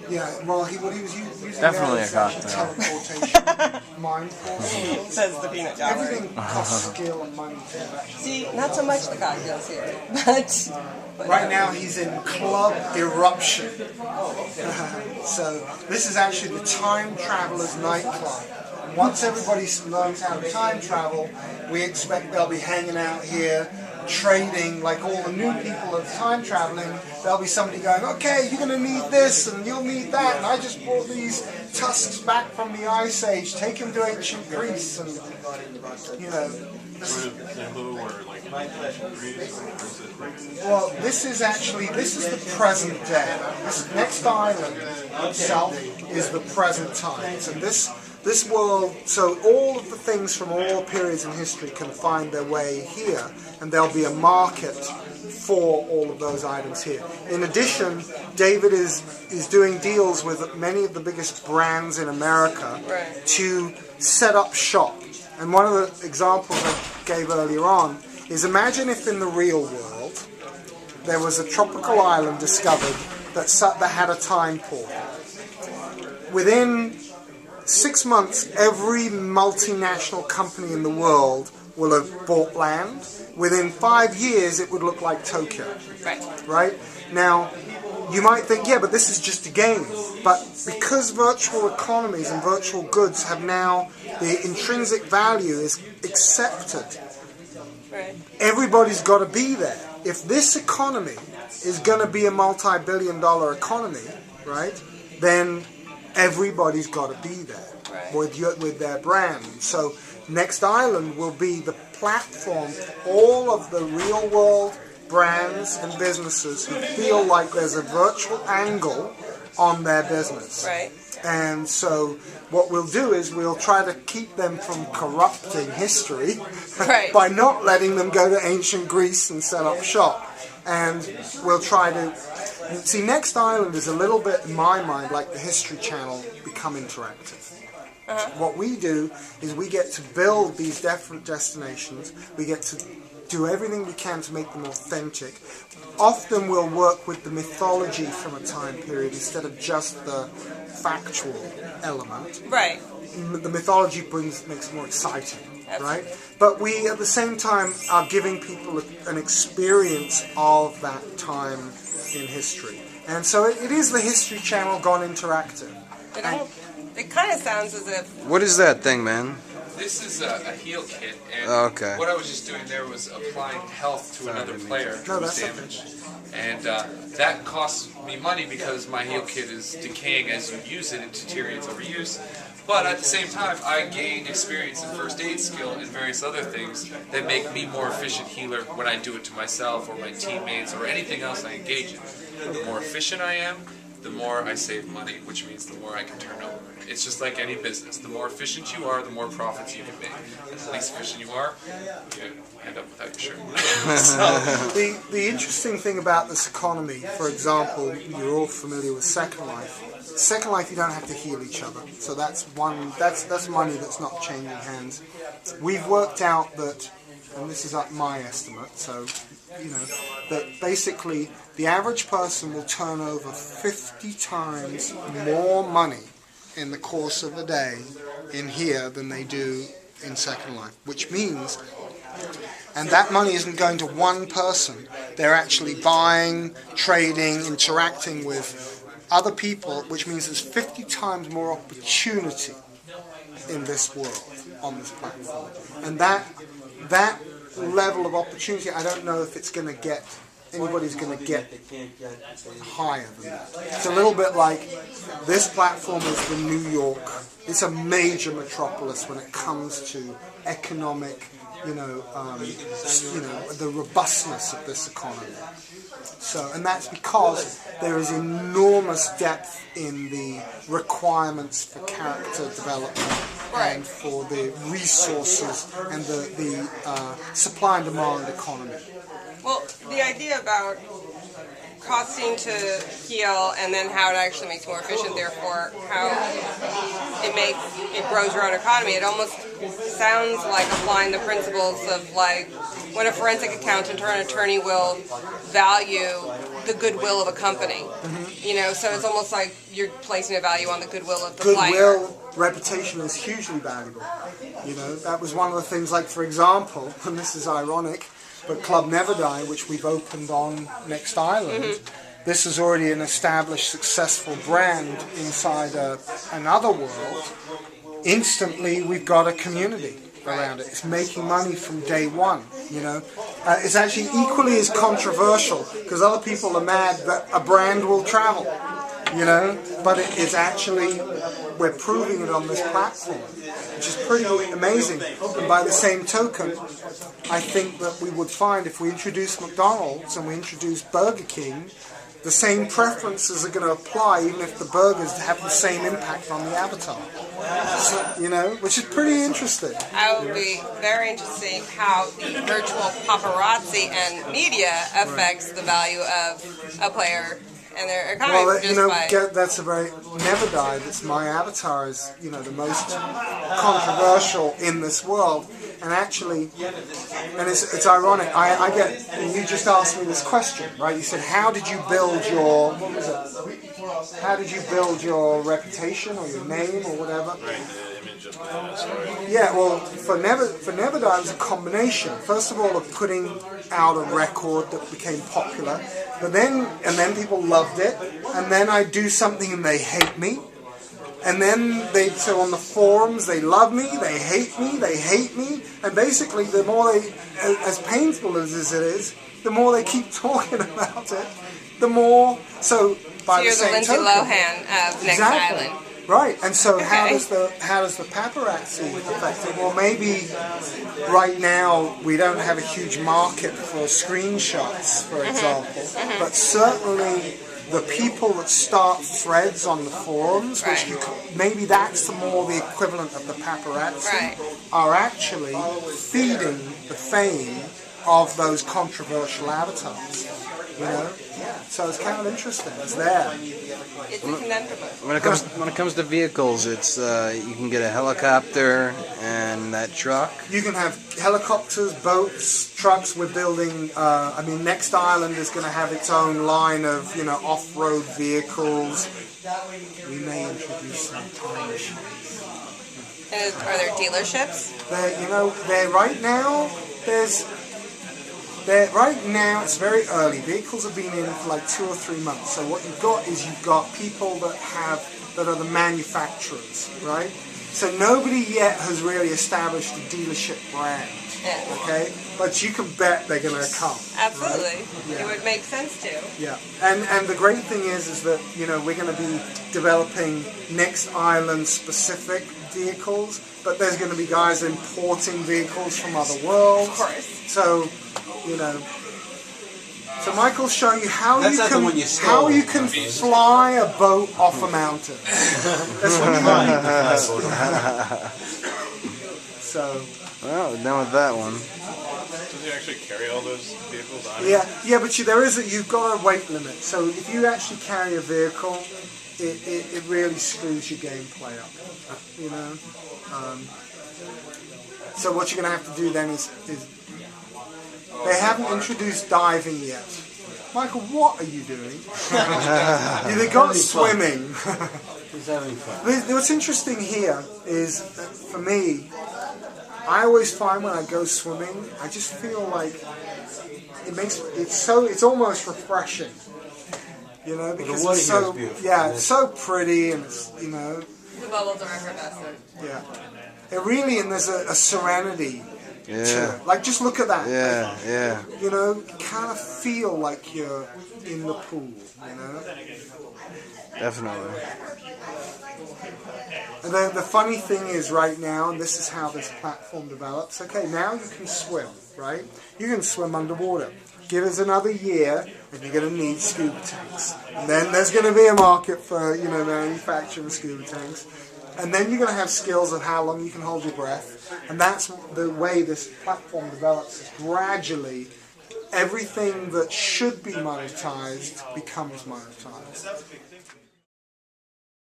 Yeah, well, what he was using Definitely there a is cocktail. teleportation, mind force. Says the peanut gallery. Everything costs skill and money to actually. See, not so much the cocktails here, but Right now he's in Club Eruption. So this is actually the Time Traveler's nightclub. Once everybody learns how to time travel, we expect they'll be hanging out here, trading, like all the new people that are time traveling. There'll be somebody going, okay, you're going to need this and you'll need that, and I just brought these tusks back from the Ice Age, take them to ancient Greece, and, you know. Well, this is the present day. This next island itself is the present time. So this world, so all of the things from all periods in history can find their way here, and there'll be a market for all of those items here. In addition, David is doing deals with many of the biggest brands in America to set up shop. And one of the examples I gave earlier on is, imagine if in the real world there was a tropical island discovered that had a time portal. Within 6 months, every multinational company in the world will have bought land. Within 5 years, it would look like Tokyo. Right? Now, you might think, yeah, but this is just a game. But because virtual economies and virtual goods have now, the intrinsic value is accepted. Everybody's got to be there. If this economy is going to be a multi-billion-dollar economy, right, then everybody's got to be there with their brand. So Next Island will be the platform for all of the real-world brands and businesses who feel like there's a virtual angle on their business. And so what we'll do is we'll try to keep them from corrupting history by not letting them go to ancient Greece and set up shop. And we'll try to... See, Next Island is a little bit, in my mind, like the History Channel become interactive. What we do is we get to build these different destinations. We get to do everything we can to make them authentic. Often we'll work with the mythology from a time period instead of just the factual element. The mythology makes it more exciting, right? But we, at the same time, are giving people an experience of that time in history. And so it is the History Channel gone interactive. It kind of sounds as if... What is that thing, man? This is a heal kit, and okay. What I was just doing there was applying health to another player who was damaged. And that costs me money because my heal kit is decaying as you use it, it deteriorates over use. But at the same time, I gain experience in first aid skill and various other things that make me more efficient healer when I do it to myself or my teammates or anything else I engage in. The more efficient I am, the more I save money, which means the more I can turn over. It's just like any business. The more efficient you are, the more profits you can make. The least efficient you are, you end up without your shirt. The interesting thing about this economy, for example, you're all familiar with Second Life. Second Life, you don't have to heal each other. So that's money that's not changing hands. We've worked out that, and this is my estimate, so you know, that basically the average person will turn over 50 times more money in the course of a day in here than they do in Second Life, which means, and that money isn't going to one person, they're actually buying, trading, interacting with other people, which means there's 50 times more opportunity in this world, on this platform. And that level of opportunity, I don't know if it's going to get, anybody's going to get higher than that. It's a little bit like, this platform is the New York, it's a major metropolis when it comes to economic, the robustness of this economy. So, and that's because there is enormous depth in the requirements for character development and for the resources and the supply and demand economy. Well, the idea about costing to heal, and then how it actually makes you more efficient, therefore how it grows your own economy. It almost sounds like applying the principles of like when a forensic accountant or an attorney will value the goodwill of a company. You know, so it's almost like you're placing a value on the goodwill of the player. Goodwill, reputation is hugely valuable. You know, that was one of the things, like for example, and this is ironic, but Club Never Die, which we've opened on Next Island, this is already an established, successful brand inside another world. Instantly, we've got a community around it. It's making money from day one, you know. It's actually equally as controversial, because other people are mad that a brand will travel, you know, but it's actually, we're proving it on this platform, which is pretty amazing. And by the same token, I think that we would find if we introduce McDonald's and we introduce Burger King, the same preferences are going to apply even if the burgers have the same impact on the avatar. So, you know, which is pretty interesting. It would be very interesting how the virtual paparazzi and media affects the value of a player and their economy. Well, you know, that's a very Never Die. That's my avatar is, you know, the most controversial in this world. And actually, and it's ironic. I get. You just asked me this question, right? You said, "How did you build your? What was it? How did you build your reputation or your name or whatever?" Yeah, well, for Never Die, it was a combination. First of all, of putting out a record that became popular, but then people loved it, and then I do something and they hate me. And then so on the forums, they love me, they hate me, and basically the more as painful as it is, the more they keep talking about it, the more, so by the same token. So you're the Lindsay Lohan of Next Island. Right, and so how does the paparazzi affect it? Well, maybe right now we don't have a huge market for screenshots, for example, but certainly the people that start threads on the forums, which maybe that's the equivalent of the paparazzi, are actually feeding the fame of those controversial avatars. You know, so it's kind of interesting. It's there. It's inevitable. When it comes to vehicles, it's you can get a helicopter and that truck. You can have helicopters, boats, trucks. We're building. I mean, Next Island is going to have its own line of off-road vehicles. We may introduce some time machines. And are there dealerships? Right now there's. Right now, it's very early. Vehicles have been in for like 2 or 3 months. So what you've got people that are the manufacturers, right? So nobody yet has really established a dealership brand, okay? But you can bet they're going to come. Absolutely. Right? Yeah. It would make sense to. Yeah. And the great thing is that, we're going to be developing Next Island specific vehicles, but there's going to be guys importing vehicles from other worlds. Of course. So Michael's showing you how you can fly a boat off a mountain. That's what you learn. So. Well, we're done with that one. Does he actually carry all those vehicles on? Yeah, but you've got a weight limit. So if you actually carry a vehicle, it really screws your gameplay up. So what you're going to have to do then is they haven't introduced diving yet. Michael, what are you doing? They got swimming. He's having fun. What's interesting here is, for me, I always find when I go swimming, I just feel like it's almost refreshing. Because it's so it's so pretty and it's The bubbles are effervescent. Yeah. It really, and there's a serenity. Yeah. Like, just look at that. Yeah. You kind of feel like you're in the pool, Definitely. And then the funny thing is right now, and this is how this platform develops, okay, now you can swim, right? You can swim underwater. Give us another year, and you're going to need scuba tanks. And then there's going to be a market for, manufacturing scuba tanks. And then you're going to have skills of how long you can hold your breath. And that's the way this platform develops, is gradually everything that should be monetized becomes monetized.